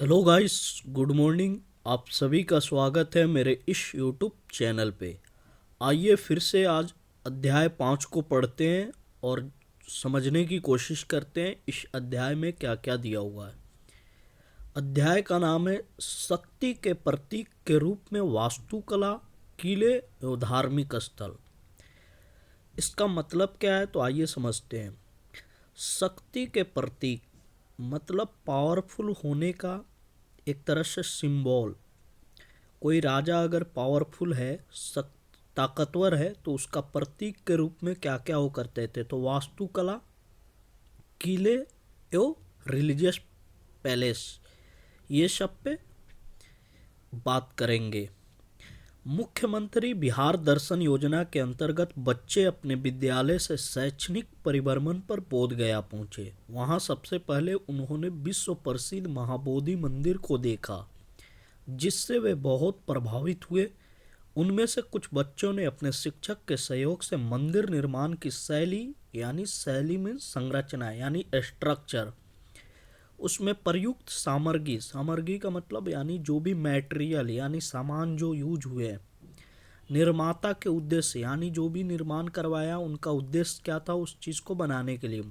Hello guys, good morning. आप सभी का स्वागत है मेरे इस यूट्यूब चैनल पे। आइए फिर से आज अध्याय 5 को पढ़ते हैं और समझने की कोशिश करते हैं इस अध्याय में क्या क्या दिया हुआ है। अध्याय का नाम है शक्ति के प्रतीक के रूप में वास्तुकला, किले एवं धार्मिक स्थल। इसका मतलब क्या है, तो आइए समझते हैं। शक्ति के प्रतीक मतलब पावरफुल होने का एक तरह से सिंबल। कोई राजा अगर पावरफुल है, ताकतवर है, तो उसका प्रतीक के रूप में क्या क्या वो करते थे, तो वास्तुकला, किले एवं रिलीजियस पैलेस, ये सब पे बात करेंगे। मुख्यमंत्री बिहार दर्शन योजना के अंतर्गत बच्चे अपने विद्यालय से शैक्षणिक परिभ्रमण पर बोध गया पहुंचे। वहां सबसे पहले उन्होंने विश्व प्रसिद्ध महाबोधि मंदिर को देखा, जिससे वे बहुत प्रभावित हुए। उनमें से कुछ बच्चों ने अपने शिक्षक के सहयोग से मंदिर निर्माण की शैली में संरचना यानी स्ट्रक्चर, उसमें प्रयुक्त सामग्री का मतलब यानी जो भी मटेरियल यानी सामान जो यूज हुए, निर्माता के उद्देश्य यानी जो भी निर्माण करवाया उनका उद्देश्य क्या था उस चीज़ को बनाने के लिए,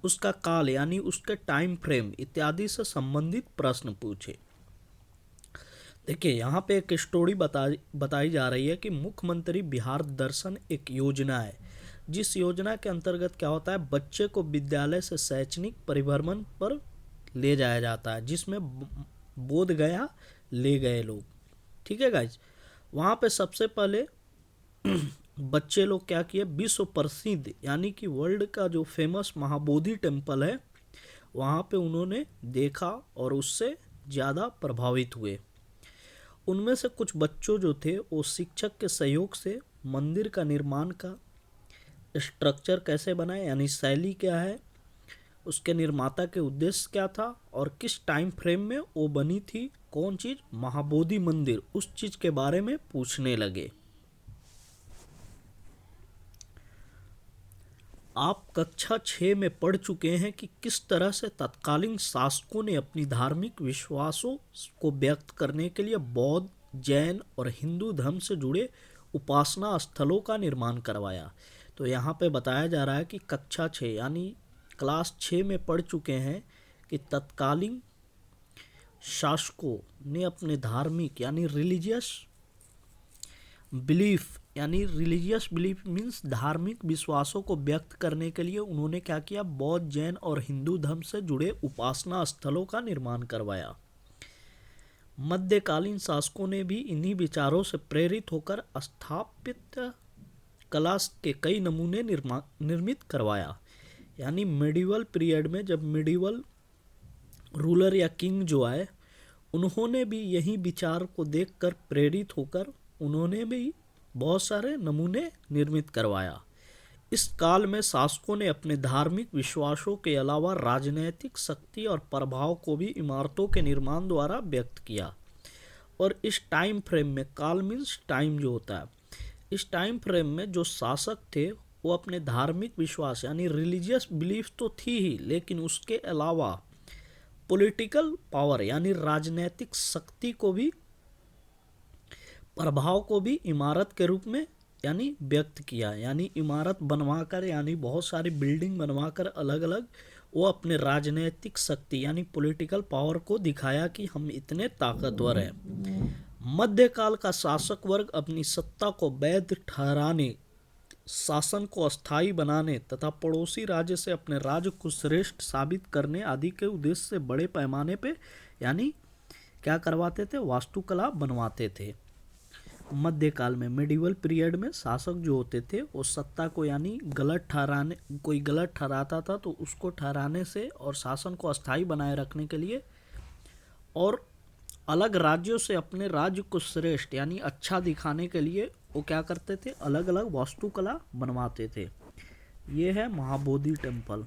उसका काल यानी उसके टाइम फ्रेम इत्यादि से संबंधित प्रश्न पूछे। देखिए यहाँ पे एक स्टोरी बताई जा रही है कि मुख्यमंत्री बिहार दर्शन एक योजना है, जिस योजना के अंतर्गत क्या होता है, बच्चे को विद्यालय से शैक्षणिक परिभ्रमण पर ले जाया जाता है, जिसमें बोध गया ले गए लोग। ठीक है गाइज, वहाँ पे सबसे पहले बच्चे लोग क्या किए, विश्व प्रसिद्ध यानी कि वर्ल्ड का जो फेमस महाबोधि टेम्पल है वहाँ पे उन्होंने देखा और उससे ज़्यादा प्रभावित हुए। उनमें से कुछ बच्चों जो थे वो शिक्षक के सहयोग से मंदिर का निर्माण का स्ट्रक्चर कैसे बनाए यानी शैली क्या है, उसके निर्माता के उद्देश्य क्या था और किस टाइम फ्रेम में वो बनी थी, कौन चीज़, महाबोधि मंदिर, उस चीज़ के बारे में पूछने लगे। आप कक्षा 6 में पढ़ चुके हैं कि किस तरह से तत्कालीन शासकों ने अपनी धार्मिक विश्वासों को व्यक्त करने के लिए बौद्ध, जैन और हिंदू धर्म से जुड़े उपासना स्थलों का निर्माण करवाया। तो यहाँ पे बताया जा रहा है कि कक्षा 6 यानी क्लास 6 में पढ़ चुके हैं कि तत्कालीन शासकों ने अपने धार्मिक यानी रिलीजियस बिलीफ मीन्स धार्मिक विश्वासों को व्यक्त करने के लिए उन्होंने क्या किया, बौद्ध, जैन और हिंदू धर्म से जुड़े उपासना स्थलों का निर्माण करवाया। मध्यकालीन शासकों ने भी इन्हीं विचारों से प्रेरित होकर स्थापत्य कला के कई नमूने निर्मित करवाया। यानी मेडिवल पीरियड में जब मेडिवल रूलर या किंग जो आए, उन्होंने भी यही विचार को देखकर प्रेरित होकर उन्होंने भी बहुत सारे नमूने निर्मित करवाया। इस काल में शासकों ने अपने धार्मिक विश्वासों के अलावा राजनैतिक शक्ति और प्रभाव को भी इमारतों के निर्माण द्वारा व्यक्त किया। और इस टाइम फ्रेम में, काल मीन्स टाइम जो होता है, इस टाइम फ्रेम में जो शासक थे वो अपने धार्मिक विश्वास यानी रिलीजियस बिलीफ तो थी ही, लेकिन उसके अलावा पॉलिटिकल पावर यानी राजनैतिक शक्ति को भी, प्रभाव को भी इमारत के रूप में यानी व्यक्त किया। यानी इमारत बनवाकर यानी बहुत सारी बिल्डिंग बनवाकर अलग अलग वो अपने राजनैतिक शक्ति यानी पॉलिटिकल पावर को दिखाया कि हम इतने ताकतवर हैं। मध्यकाल का शासक वर्ग अपनी सत्ता को वैध ठहराने, शासन को अस्थायी बनाने तथा पड़ोसी राज्य से अपने राज्य को श्रेष्ठ साबित करने आदि के उद्देश्य से बड़े पैमाने पे यानी क्या करवाते थे, वास्तुकला बनवाते थे। मध्यकाल में, मेडिवल पीरियड में शासक जो होते थे वो सत्ता को यानी कोई गलत ठहराता था तो उसको ठहराने से और शासन को अस्थायी बनाए रखने के लिए और अलग राज्यों से अपने राज्य को श्रेष्ठ यानी अच्छा दिखाने के लिए वो क्या करते थे, अलग अलग वास्तुकला बनवाते थे। ये है महाबोधि टेम्पल।